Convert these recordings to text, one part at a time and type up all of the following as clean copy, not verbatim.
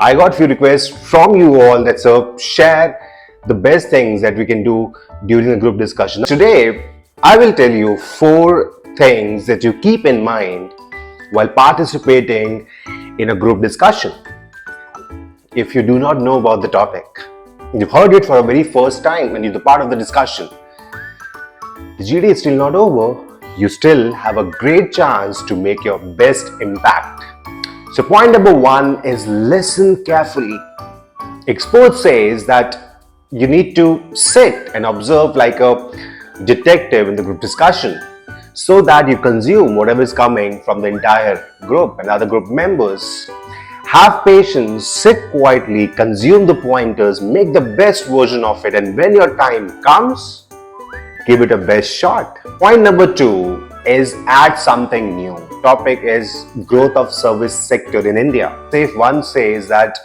I got few requests from you all that share the best things that we can do during a group discussion. Today, I will tell you 4 things that you keep in mind while participating in a group discussion. If you do not know about the topic, you've heard it for the very first time and you're the part of the discussion, the GD is still not over. You still have a great chance to make your best impact. So point number 1 is listen carefully. Expert says that you need to sit and observe like a detective in the group discussion so that you consume whatever is coming from the entire group and other group members. Have patience, sit quietly, consume the pointers, make the best version of it, and when your time comes, give it a best shot. Point number 2 is add something new. Topic is growth of service sector in India. If one says that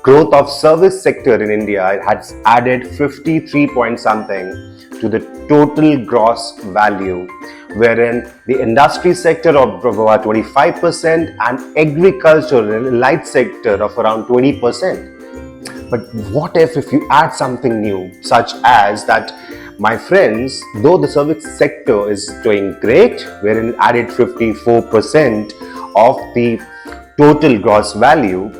growth of service sector in India has added 53 point something to the total gross value, wherein the industry sector of about 25% and agricultural light sector of around 20%. But what if you add something new, such as that, my friends, though the service sector is doing great, wherein it added 54% of the total gross value,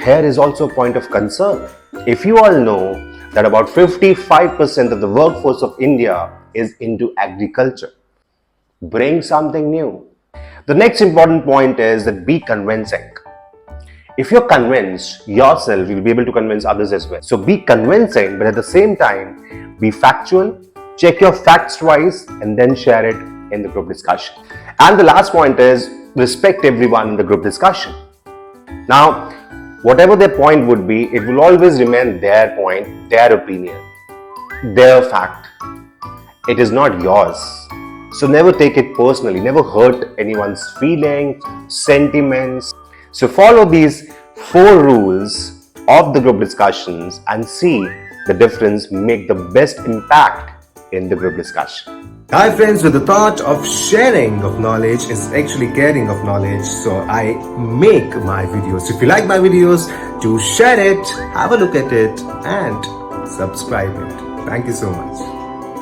here is also a point of concern. If you all know that about 55% of the workforce of India is into agriculture, bring something new. The next important point is that be convincing. If you're convinced yourself, you'll be able to convince others as well. So be convincing, but at the same time, be factual, check your facts twice, and then share it in the group discussion. And the last point is respect everyone in the group discussion. Now, whatever their point would be, it will always remain their point, their opinion, their fact. It is not yours. So never take it personally, never hurt anyone's feelings, sentiments. So follow these 4 rules of the group discussions and see the difference, make the best impact in the group discussion. Hi friends, with the thought of sharing of knowledge is actually caring of knowledge, so I make my videos. If you like my videos, do share it, have a look at it and subscribe it. Thank you so much.